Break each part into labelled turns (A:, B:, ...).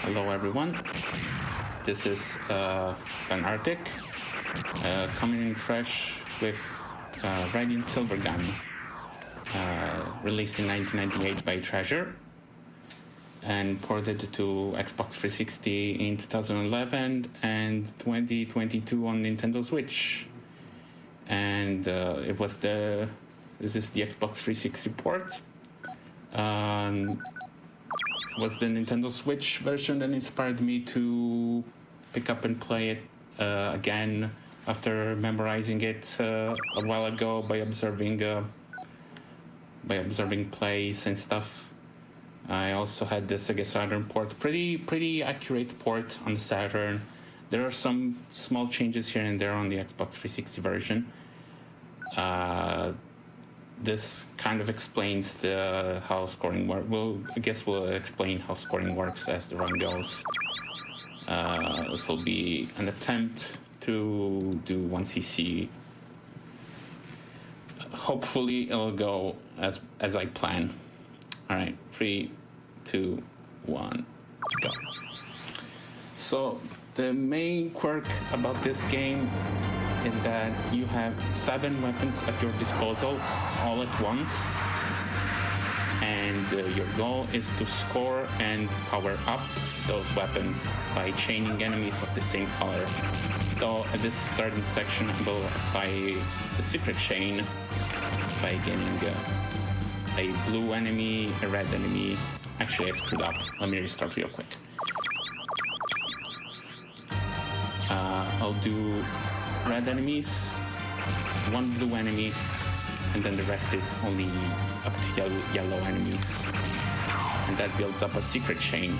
A: Hello everyone, this is Van Arctic, coming in fresh with Radiant Silvergun, released in 1998 by Treasure and ported to Xbox 360 in 2011 and 2022 on Nintendo Switch. And this is the Xbox 360 port. Was the Nintendo Switch version that inspired me to pick up and play it again after memorizing it a while ago by observing plays and stuff. I also had the Sega Saturn port, pretty accurate port on the Saturn. There are some small changes here and there on the Xbox 360 version. This kind of explains how scoring works. I guess we'll explain how scoring works as the run goes. This will be an attempt to do 1cc. Hopefully it'll go as I plan. All right, 3, 2, 1, go. So the main quirk about this game is that you have 7 weapons at your disposal all at once, and your goal is to score and power up those weapons by chaining enemies of the same color. Though at this starting section I will apply the secret chain by getting a blue enemy, a red enemy. Actually I screwed up, let me restart real quick. I'll do red enemies, 1 blue enemy, and then the rest is only up to yellow enemies. And that builds up a secret chain.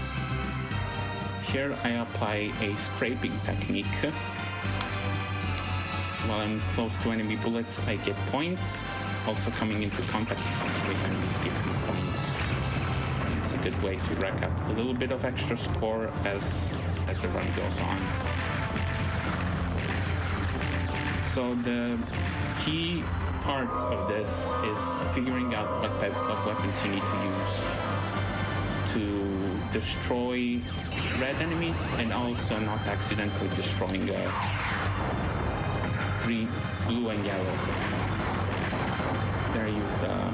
A: Here I apply a scraping technique. While I'm close to enemy bullets, I get points. Also coming into contact with enemies gives me points. It's a good way to rack up a little bit of extra score as the run goes on. So the key part of this is figuring out what type of weapons you need to use to destroy red enemies and also not accidentally destroying green, blue and yellow. There I used a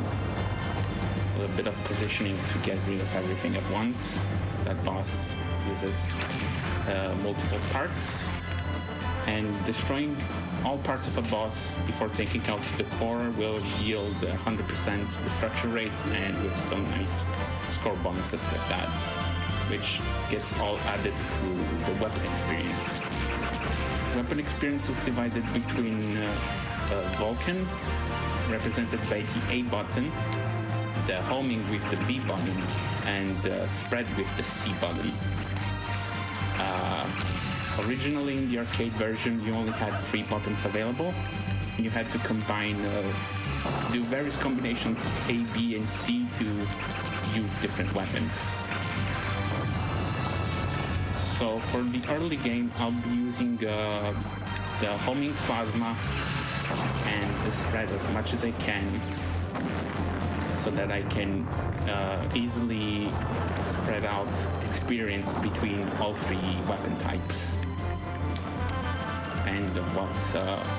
A: little bit of positioning to get rid of everything at once. That boss uses multiple parts, and destroying all parts of a boss before taking out the core will yield 100% destruction rate, and with some nice score bonuses with that, which gets all added to the weapon experience. Weapon experience is divided between Vulcan, represented by the A button, the homing with the B button, and spread with the C button. Originally in the arcade version you only had 3 buttons available. You had to combine, do various combinations of A, B and C to use different weapons. So for the early game I'll be using the homing plasma and the spread as much as I can, so that I can easily spread out experience between all 3 weapon types. And what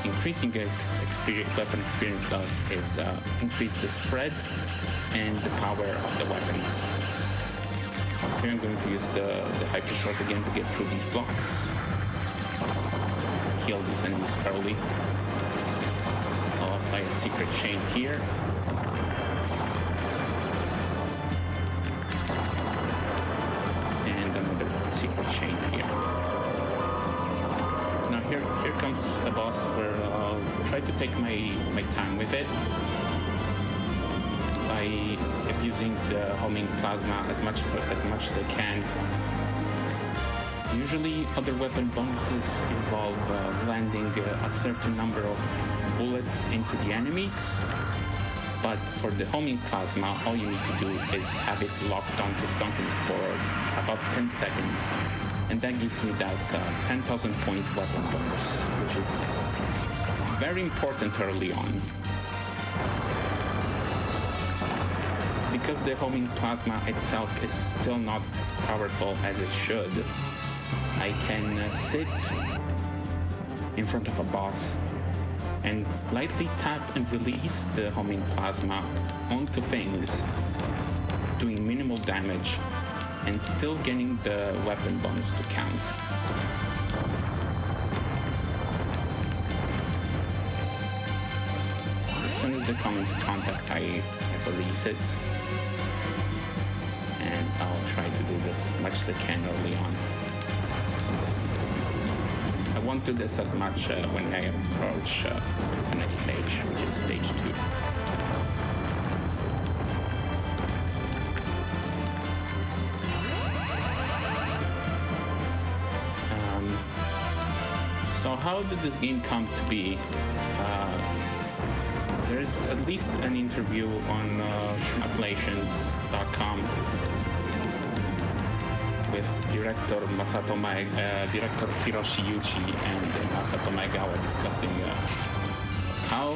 A: increasing weapon experience does is increase the spread and the power of the weapons. Here I'm going to use the hyper sword again to get through these blocks. Heal these enemies early. I'll apply a secret chain here. And another secret chain here. Now here comes a boss where I'll try to take my time with it by abusing the homing plasma as much as I can. Usually other weapon bonuses involve landing a certain number of bullets into the enemies, but for the homing plasma all you need to do is have it locked onto something for about 10 seconds, and that gives me that 10,000 point weapon bonus, which is very important early on. because the homing plasma itself is still not as powerful as it should, I can sit in front of a boss and lightly tap and release the homing plasma onto things, doing minimal damage and still getting the weapon bonus to count. So as soon as they come into contact, I release it, and I'll try to do this as much as I can early on. I won't do this as much when I approach the next stage, which is stage 2. So how did this game come to be? There's at least an interview on shmuplations.com with director director Hiroshi Yuchi and Masato Maegawa discussing how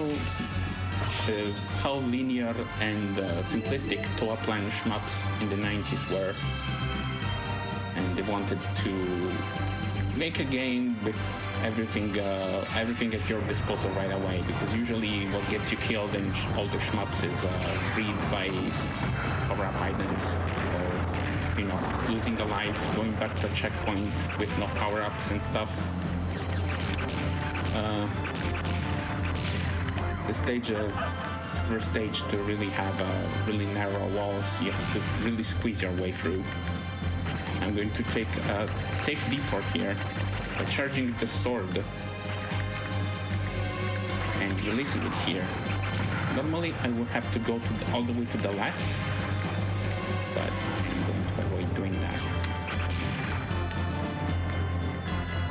A: linear and simplistic Toa Plan shmups in the 90s were, and they wanted to make a game with everything at your disposal right away, because usually what gets you killed in older shmups is greed by power-up items, or losing a life, going back to a checkpoint with no power-ups and stuff. The first stage to really have really narrow walls, you have to really squeeze your way through. I'm going to take a safe detour here by charging the sword and releasing it here. Normally I would have to go all the way to the left, but I'm going to avoid doing that.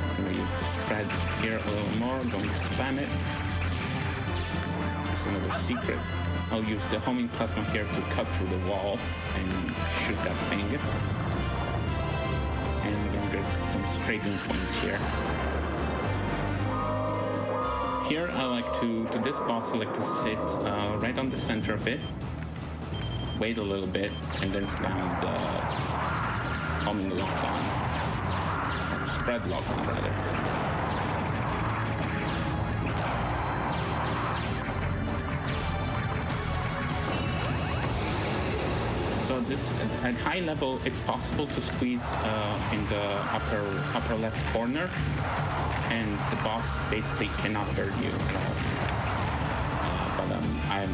A: I'm going to use the spread here a little more, I'm going to spam it. There's another secret. I'll use the homing plasma here to cut through the wall and shoot that thing. And we're going to get some scraping points here. Here I like to this boss I like to sit right on the center of it, wait a little bit, and then spam the homing lock-on, or spread lock-on rather. So this, at high level, it's possible to squeeze in the upper left corner, and the boss basically cannot hurt you at all. But I'm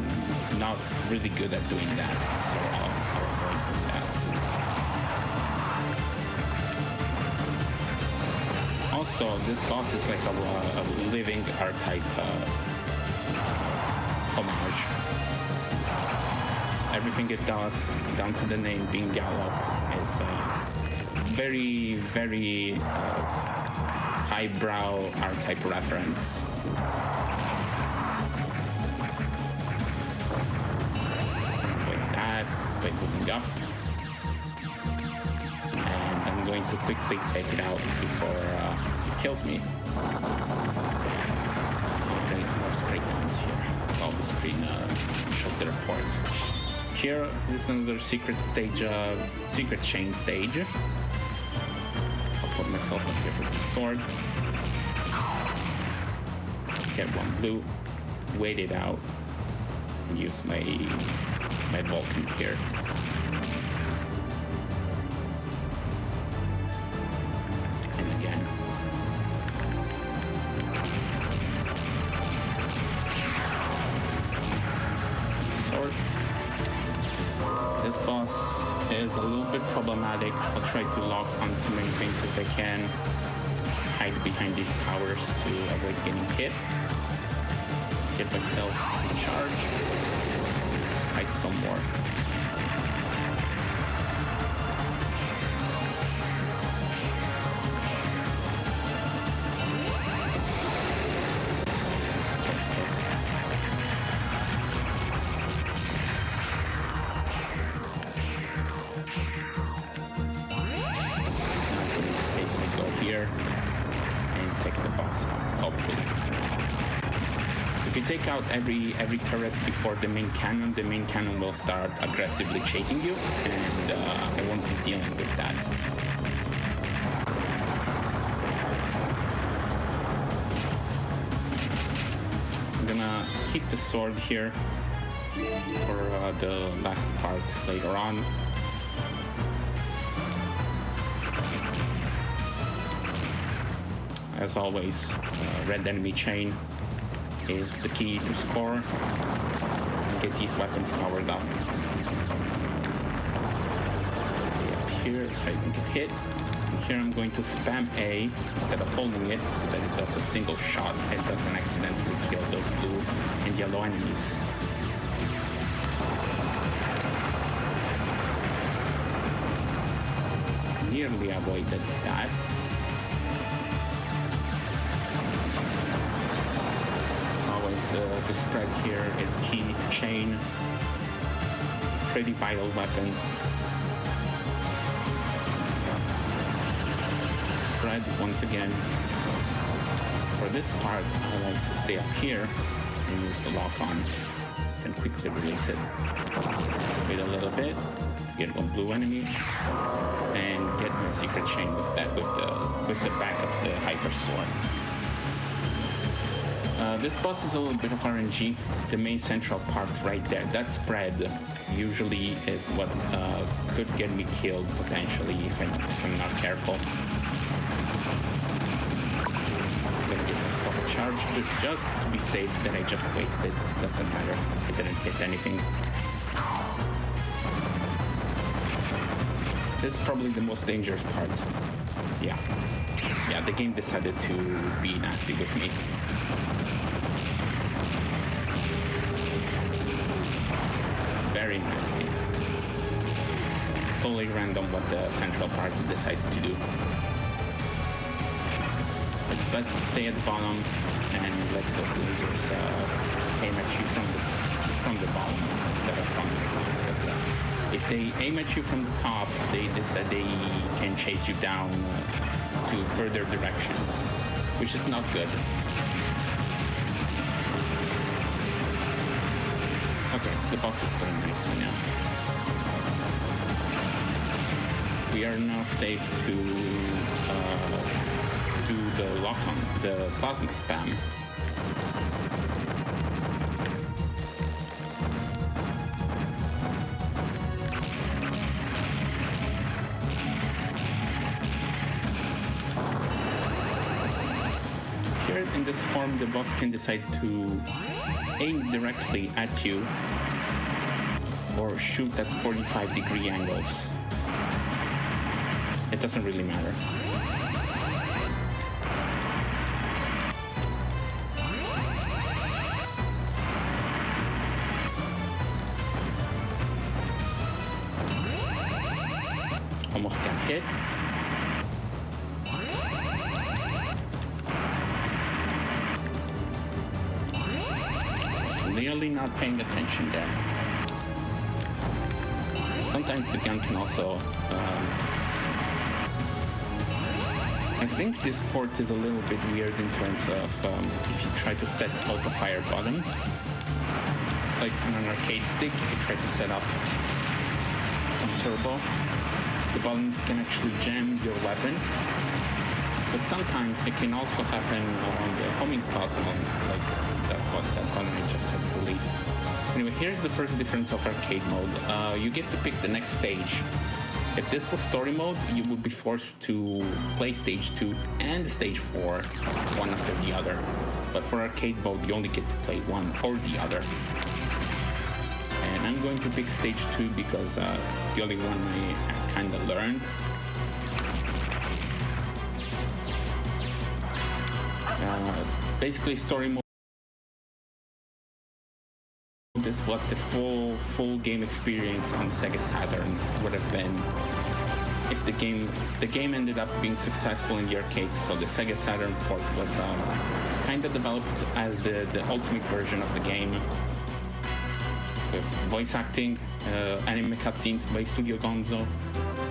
A: not really good at doing that, so I'll avoid doing that. Also, this boss is like a living R-type homage. Everything it does, down to the name being Gallop, it's a very, very highbrow R-type reference. Like that, by moving up. And I'm going to quickly take it out before it kills me. Okay, more spray points here. Well, the screen shows the report. Here, this is another secret stage, secret chain stage. I'll put myself up here with the sword. Get one blue, wait it out, and use my Vulcan here. And again. Sword. This boss is a little bit problematic. I'll try to lock onto many things as I can. Hide behind these towers to avoid getting hit. Get myself in charge. Hide some more. If you take out every turret before the main cannon will start aggressively chasing you, and I won't be dealing with that. I'm gonna keep the sword here for the last part later on. As always, red enemy chain is the key to score and get these weapons powered up. Stay up here so I can get hit. And here I'm going to spam A instead of holding it so that it does a single shot and doesn't accidentally kill those blue and yellow enemies. Nearly avoided that. The spread here is key to chain. Pretty vital weapon. Spread once again. For this part, I like to stay up here and use the lock on, then quickly release it. Wait a little bit to get one blue enemy, and get my secret chain with that, with the back of the hyper sword. This boss is a little bit of RNG. The main central part right there, that spread usually is what could get me killed potentially if I'm not careful. I'm gonna get myself a charge just to be safe that I just wasted. Doesn't matter. I didn't hit anything. This is probably the most dangerous part. Yeah, the game decided to be nasty with me. Very nasty. It's totally random what the central party decides to do. It's best to stay at the bottom and let those lasers aim at you from the bottom instead of from the top. Because, if they aim at you from the top, they can chase you down to further directions, which is not good. Okay, the boss is playing nicely now. We are now safe to do the lock-on, the plasma spam. Here in this form, the boss can decide to aim directly at you or shoot at 45-degree angles. It doesn't really matter. Almost got hit. Nearly not paying attention there. Sometimes the gun can also... I think this port is a little bit weird in terms of if you try to set auto-fire buttons. Like on an arcade stick, if you try to set up some turbo, the buttons can actually jam your weapon. But sometimes it can also happen on the homing plasma, like that one I just had to release. Anyway, here's the first difference of arcade mode. You get to pick the next stage. If this was story mode, you would be forced to play stage 2 and stage 4, one after the other. But for arcade mode, you only get to play one or the other. And I'm going to pick stage 2 because it's the only one I kind of learned. Basically, story mode is what the full game experience on Sega Saturn would have been if the game ended up being successful in the arcades. So the Sega Saturn port was kind of developed as the ultimate version of the game, with voice acting, anime cutscenes by Studio Gonzo,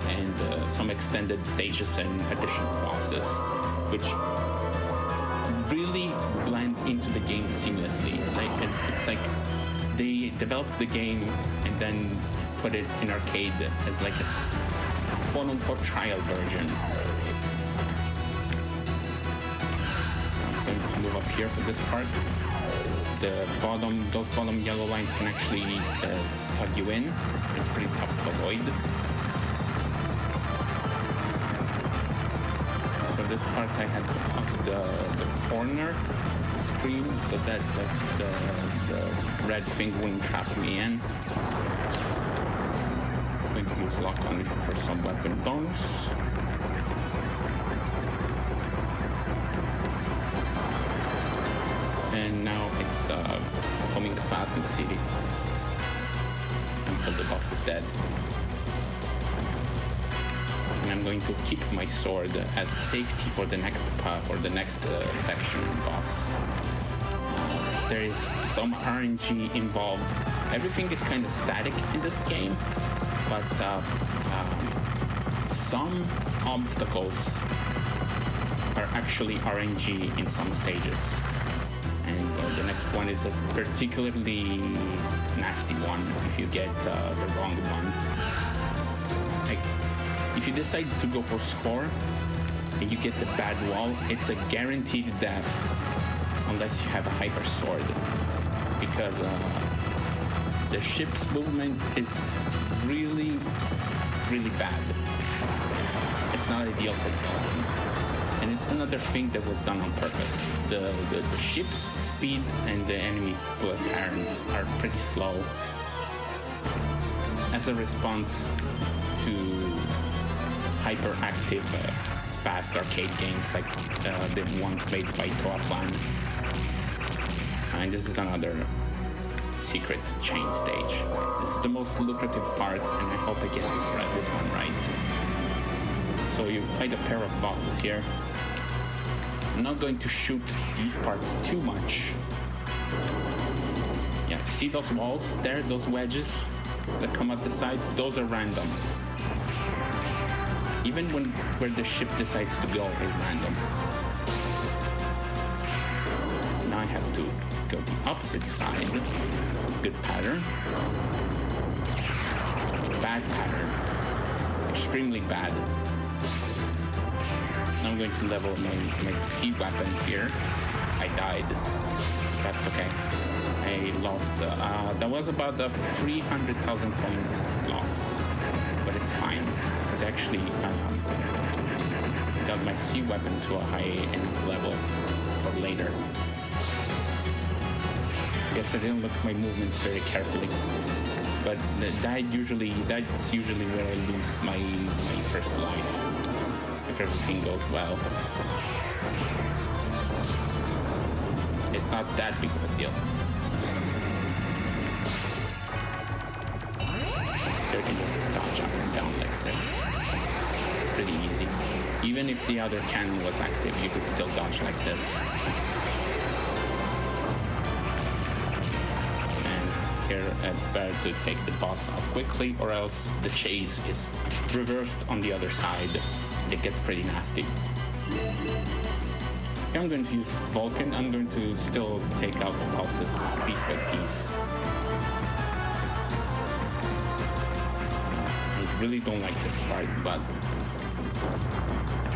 A: and some extended stages and additional bosses, which really blend into the game seamlessly. Like it's like they developed the game and then put it in arcade as like a quote-unquote trial version. So I'm going to move up here for this part. Those bottom yellow lines can actually tug you in. It's pretty tough to avoid. For this part, I had to up the corner to screen so that the red thing wouldn't trap me in. I'm going to use lock on for some weapon bonus. And now it's homing Phasma City until the boss is dead. And I'm going to keep my sword as safety for the next section boss. There is some RNG involved. Everything is kind of static in this game, but some obstacles are actually RNG in some stages. And the next one is a particularly nasty one if you get the wrong one. Like, if you decide to go for score and you get the bad wall, it's a guaranteed death unless you have a hyper sword, because the ship's movement is really, really bad. It's not ideal for playing. And it's another thing that was done on purpose. The ship's speed and the enemy patterns are pretty slow as a response to hyperactive, fast arcade games like the ones made by Toaplan. And this is another secret chain stage. This is the most lucrative part, and I hope I get this one right. So you fight a pair of bosses here. I'm not going to shoot these parts too much. Yeah, see those walls there, those wedges that come at the sides? Those are random. Even where the ship decides to go is random. Now I have to go the opposite side. Good pattern. Bad pattern. Extremely bad. I'm going to level my C weapon here. I died. That's okay. I lost, that was about a 300,000 point loss, but it's fine, because actually got my C weapon to a high enough level for later. Yes, I didn't look at my movements very carefully, but that's usually where I lose my first life. If everything goes well. It's not that big of a deal. You can just dodge up and down like this. It's pretty easy. Even if the other cannon was active, you could still dodge like this. And here it's better to take the boss out quickly, or else the chase is reversed on the other side. It gets pretty nasty. I'm going to use Vulcan. I'm going to still take out the bosses piece by piece. I really don't like this part, but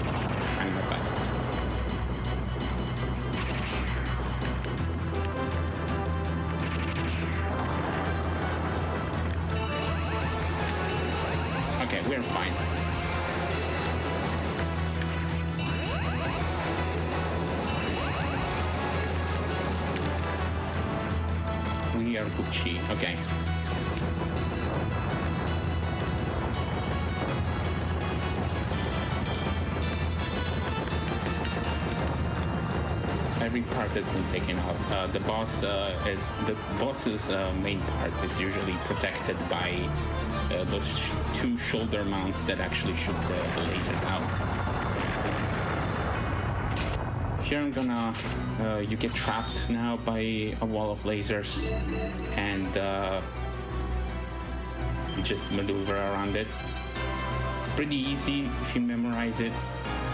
A: I'm trying my best. Okay, we're fine. We are Gucci. Okay. Every part has been taken out. The boss's main part is usually protected by those two shoulder mounts that actually shoot the lasers out. Here I'm gonna, you get trapped now by a wall of lasers, and you just maneuver around it. It's pretty easy if you memorize it.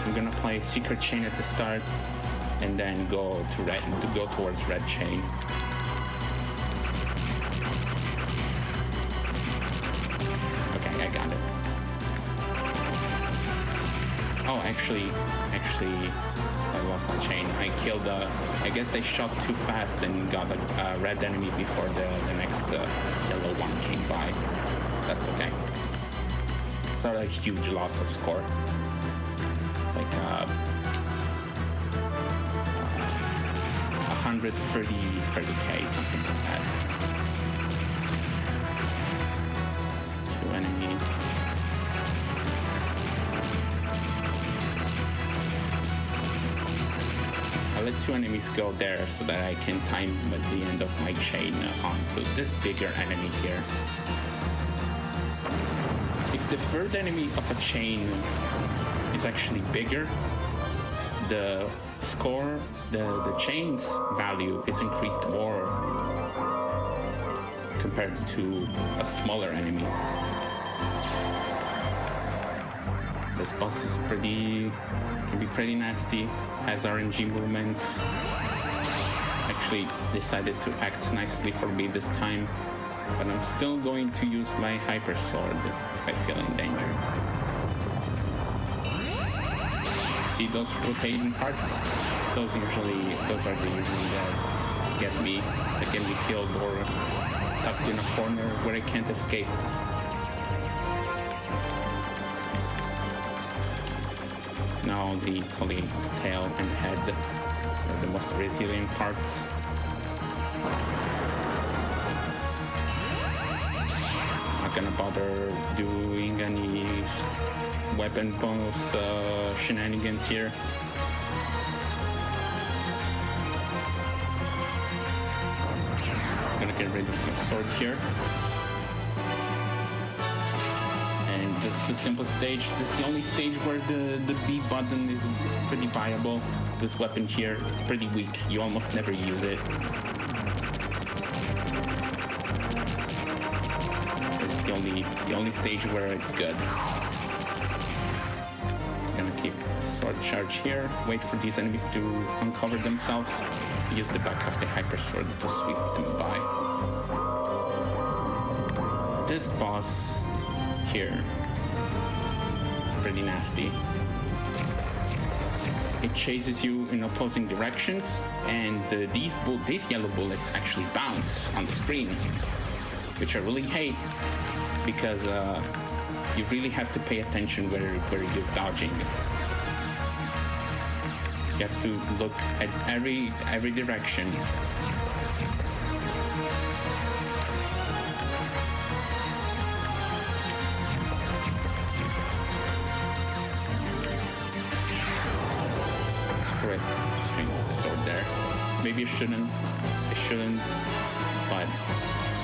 A: I'm gonna play Secret Chain at the start. and then go towards red chain. Okay, I got it. Oh, actually, I lost the chain. I killed I guess I shot too fast and got a red enemy before the next yellow one came by. That's okay. It's not a huge loss of score. It's like 30k, something like that. 2 enemies. I let 2 enemies go there so that I can time at the end of my chain onto this bigger enemy here. If the third enemy of a chain is actually bigger, the score, the chain's value is increased more compared to a smaller enemy. This boss is can be pretty nasty, has RNG movements. Actually decided to act nicely for me this time, but I'm still going to use my hyper sword if I feel in danger. See those rotating parts? Those are the usually that get me killed or tucked in a corner where I can't escape. Now it's only the tail and head are the most resilient parts. Not gonna bother doing any weapon bonus shenanigans here. I'm gonna get rid of my sword here. And this is the simplest stage. This is the only stage where the B button is pretty viable. This weapon here, it's pretty weak. You almost never use it. This is the only stage where it's good. Gonna keep sword charge here. Wait for these enemies to uncover themselves. Use the back of the hyper sword to sweep them by. This boss here, it's pretty nasty. It chases you in opposing directions, and these yellow bullets actually bounce on the screen, which I really hate because you really have to pay attention where you're dodging. You have to look at every direction. Screw it. Just going to sword there. Maybe I shouldn't, but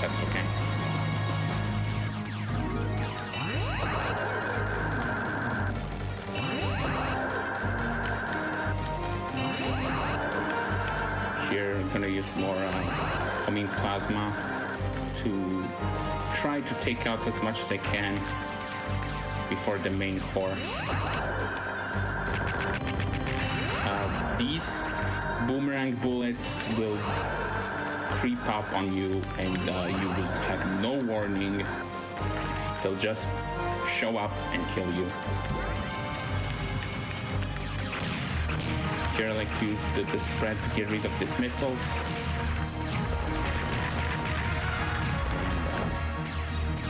A: that's okay. Here I'm gonna use more homing plasma to try to take out as much as I can before the main core. These boomerang bullets will creep up on you, and you will have no warning. They'll just show up and kill you. Here I like to use the spread to get rid of these missiles.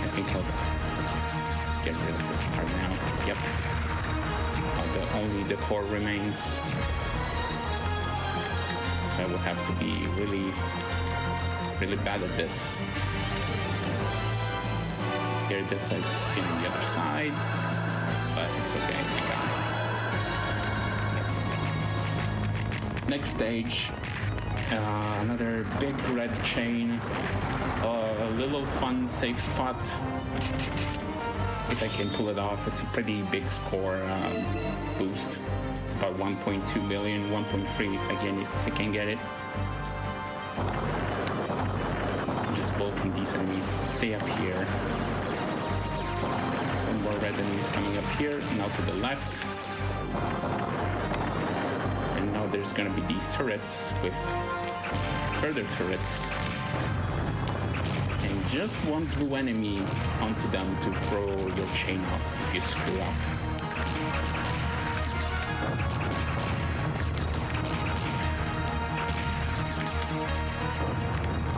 A: I think I'll get rid of this part now. Yep. Only the core remains. So I will have to be really bad at this. Here this is spin on the other side, but it's okay, I got it. Next stage, another big red chain, a little fun safe spot. If I can pull it off, it's a pretty big score boost. It's about 1.2 million, 1.3 if I can get it. I'm just bulking these enemies. Stay up here. Some more red enemies coming up here, now to the left. And now there's gonna be these turrets with further turrets. And just one blue enemy onto them to throw your chain off if you screw up.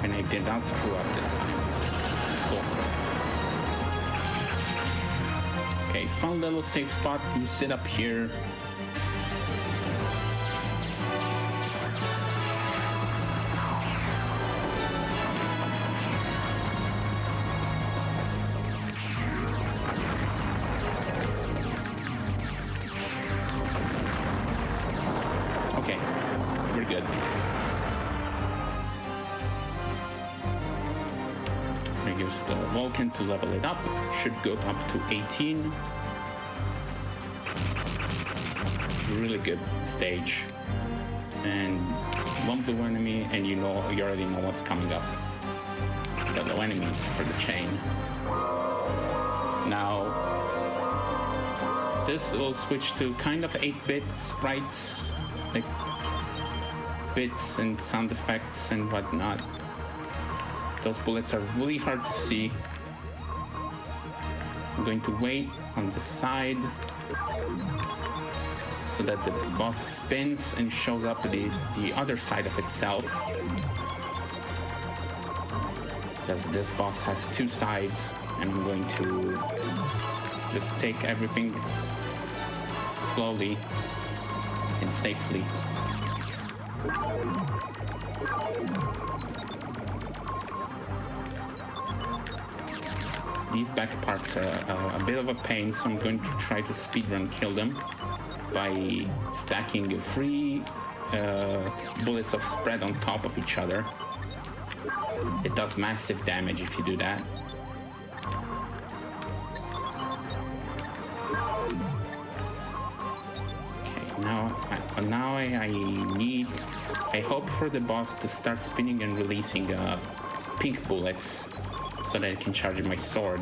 A: And I did not screw up this time. Cool. Okay, found a little safe spot. You sit up here. Okay, we're good. I use the Vulcan to level it up. Should go up to 18. Really good stage. And one blue enemy, and you already know what's coming up. The low enemies for the chain. Now, this will switch to kind of 8-bit sprites, like bits and sound effects and whatnot. Those bullets are really hard to see. I'm going to wait on the side so that the boss spins and shows up the other side of itself. Because this boss has two sides, and I'm going to just take everything slowly and safely. These back parts are a bit of a pain, so I'm going to try to speedrun kill them by stacking 3 bullets of spread on top of each other. It does massive damage if you do that. Okay, now I hope for the boss to start spinning and releasing pink bullets so that I can charge my sword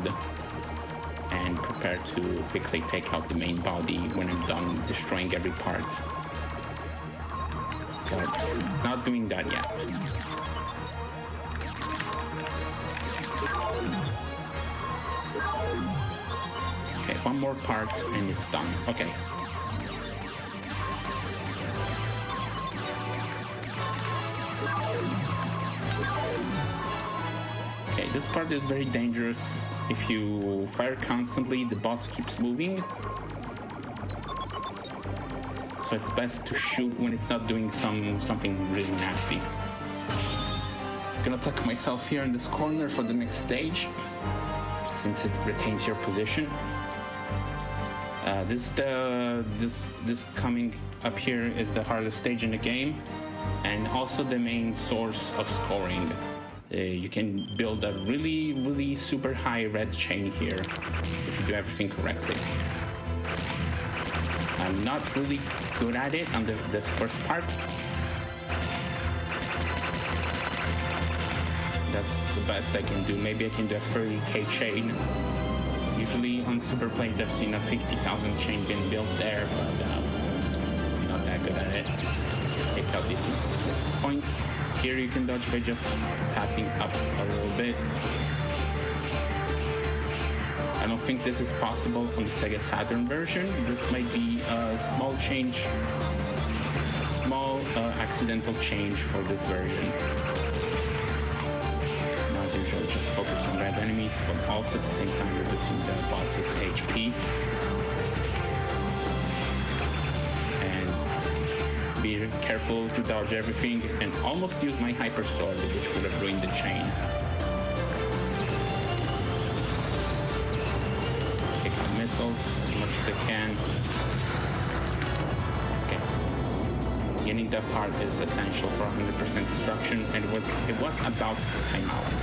A: and prepare to quickly take out the main body when I'm done destroying every part. But it's not doing that yet. Okay, one more part and it's done. Okay. Okay, this part is very dangerous. If you fire constantly, the boss keeps moving. So it's best to shoot when it's not doing something really nasty. Gonna tuck myself here in this corner for the next stage, since it retains your position. This coming up here is the hardest stage in the game, and also the main source of scoring. You can build a really super high red chain here if you do everything correctly. I'm not really good at it on this first part. That's the best I can do. Maybe I can do a 30k chain. Usually on super plays I've seen a 50,000 chain being built there, but I'm not that good at it. Take out these points. Here you can dodge by just tapping up a little bit. I don't think this is possible on the Sega Saturn version. This might be a small change, a small accidental change for this version. Now as usual, just focus on red enemies, but also at the same time reducing the boss's HP. Be careful to dodge everything, and almost use my hyper sword, which would have ruined the chain. Take out missiles as much as I can. Okay. Getting that part is essential for 100% destruction, and it was about to time out.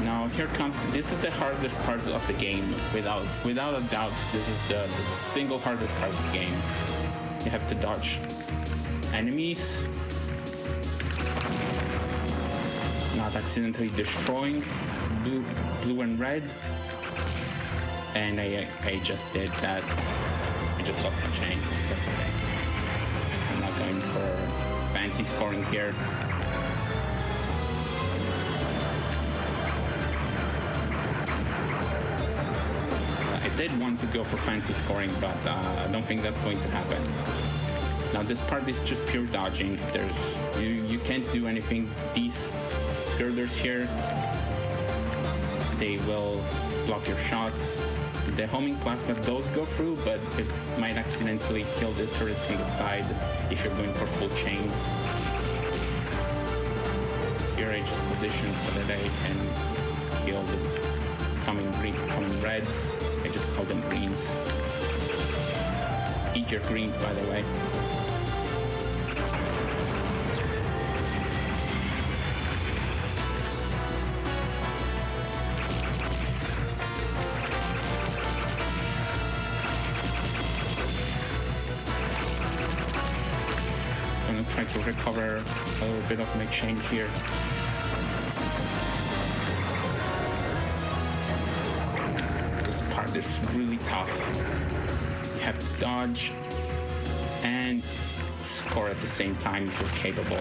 A: Now here comes, this is the hardest part of the game, without a doubt. This is the single hardest part of the game. You have to dodge enemies, not accidentally destroying blue and red, and I just did that. I just lost my chain. That's okay. I'm not going for fancy scoring here. I did want to go for fancy scoring, but I don't think that's going to happen. Now this part is just pure dodging. You can't do anything. These girders here, they will block your shots. The homing plasma does go through, but it might accidentally kill the turrets on the side if you're going for full chains. Here I just position so that I can kill the coming reds. I just call them greens. Eat your greens, by the way. Try to recover a little bit of my chain here. This part is really tough. You have to dodge and score at the same time if you're capable.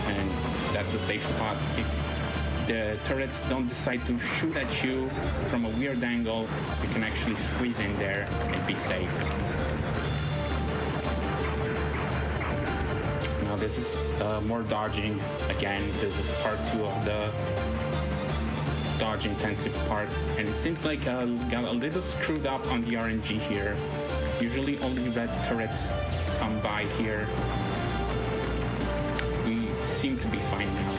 A: And that's a safe spot. If the turrets don't decide to shoot at you from a weird angle, you can actually squeeze in there and be safe. Now this is more dodging. Again, this is part 2 of the dodge intensive part, and it seems like I got a little screwed up on the RNG here. Usually only red turrets come by here. We seem to be fine now.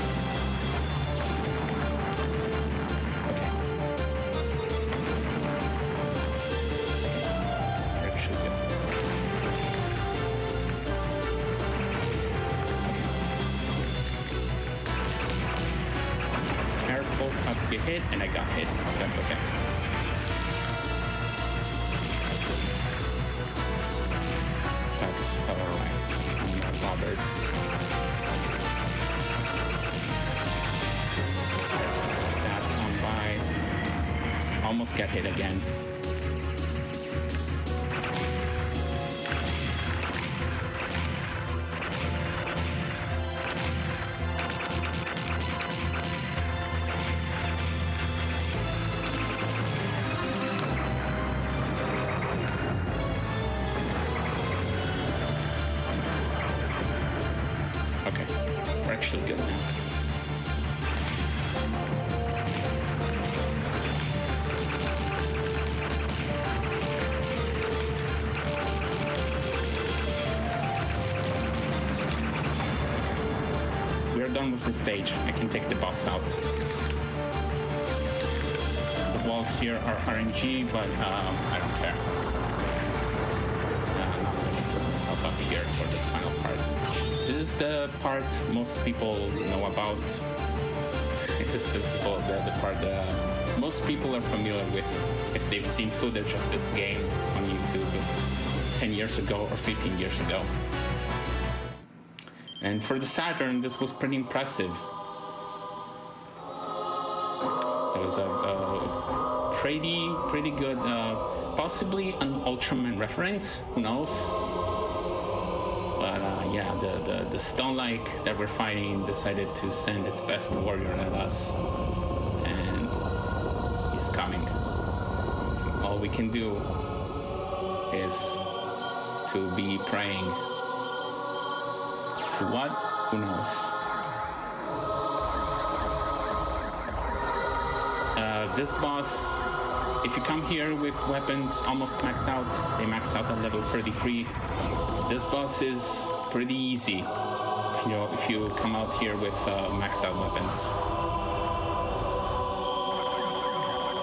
A: Get hit, and I got hit. That's okay. That's alright. I'm not bothered. That on by. Almost get hit again. Okay, we're actually good now. We're done with the stage. I can take the boss out. The walls here are RNG, but I don't care. I'm not going to put myself up here for this final part. This is the part most people know about. This is the part that most people are familiar with if they've seen footage of this game on YouTube 10 years ago or 15 years ago. And for the Saturn, this was pretty impressive. There was a pretty good, possibly an Ultraman reference, who knows? But yeah, the Stone-like that we're fighting decided to send its best warrior at us, and he's coming. All we can do is to be praying. To what? Who knows? This boss, if you come here with weapons almost maxed out, they max out at level 33. This boss is pretty easy if you come out here with maxed out weapons.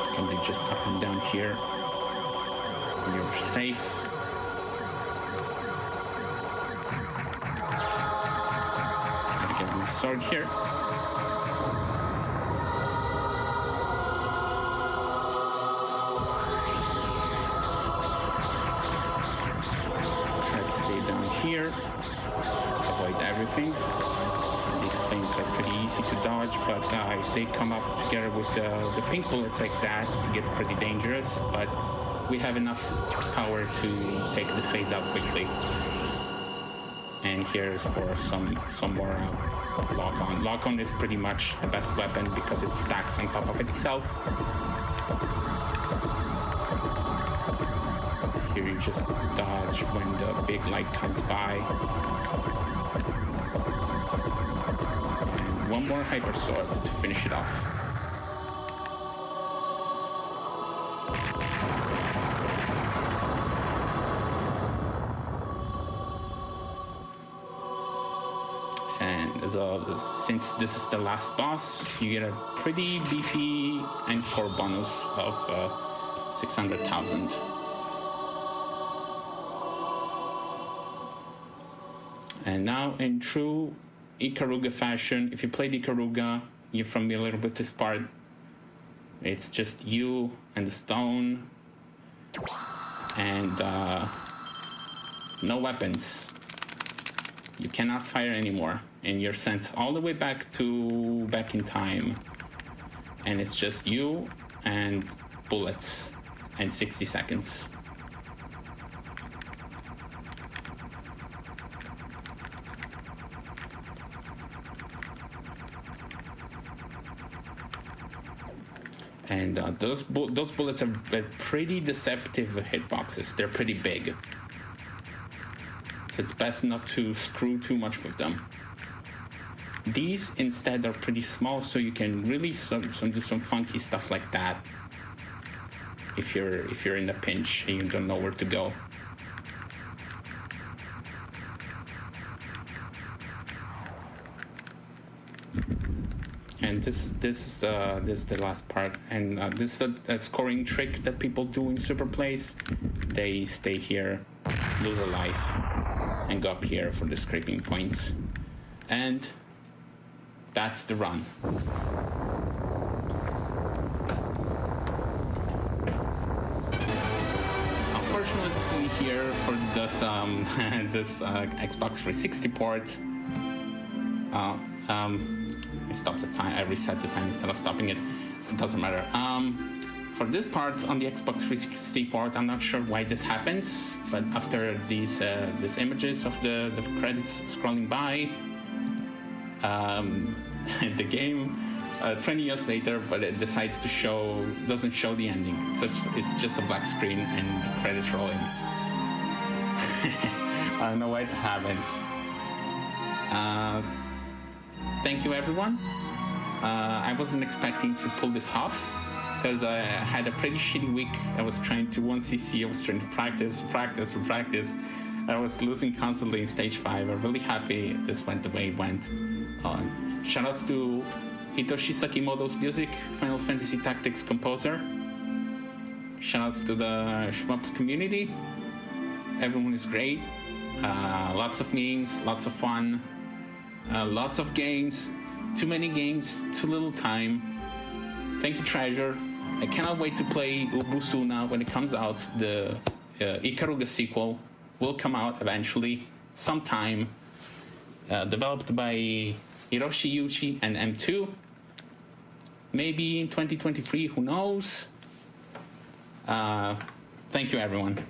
A: You can be just up and down here. You're safe. Get my sword here. Try to stay down here. Avoid everything. These flames are pretty easy to dodge, but if they come up together with the pink bullets like that, it gets pretty dangerous. But we have enough power to take the phase out quickly. And here's for some more lock-on. Lock-on is pretty much the best weapon because it stacks on top of itself. Here you just dodge when the big light comes by. And one more hyper sword to finish it off. And since this is the last boss, you get a pretty beefy end score bonus of 600,000. And now in true Ikaruga fashion, if you played Ikaruga, you're familiar with this part. It's just you and the stone and no weapons. You cannot fire anymore, and you're sent all the way back in time. And it's just you and bullets and 60 seconds. And those bullets are pretty deceptive hitboxes. They're pretty big. So it's best not to screw too much with them. These instead are pretty small, so you can really do some funky stuff like that if you're in a pinch and you don't know where to go. And this is the last part, and this is a scoring trick that people do in super plays. They stay here, lose a life, and go up here for the scraping points, and that's the run. Unfortunately, here for this this Xbox 360 port, I stopped the time. I reset the time instead of stopping it. It doesn't matter. For this part on the Xbox 360 port, I'm not sure why this happens, but after these images of the credits scrolling by, the game 20 years later, but it decides to doesn't show the ending. It's just a black screen and credits rolling. I don't know why it happens. Thank you, everyone. I wasn't expecting to pull this off because I had a pretty shitty week. I was trying to 1cc, I was trying to practice. I was losing constantly in stage 5. I'm really happy this went the way it went. Shoutouts to Hitoshi Sakimoto's music, Final Fantasy Tactics composer. Shoutouts to the Shmups community. Everyone is great. Lots of memes, lots of fun. Lots of games, too many games, too little time. Thank you, Treasure. I cannot wait to play Ubusuna when it comes out. The Ikaruga sequel will come out eventually, sometime. Developed by Hiroshi Yuchi and M2. Maybe in 2023, who knows? Thank you, everyone.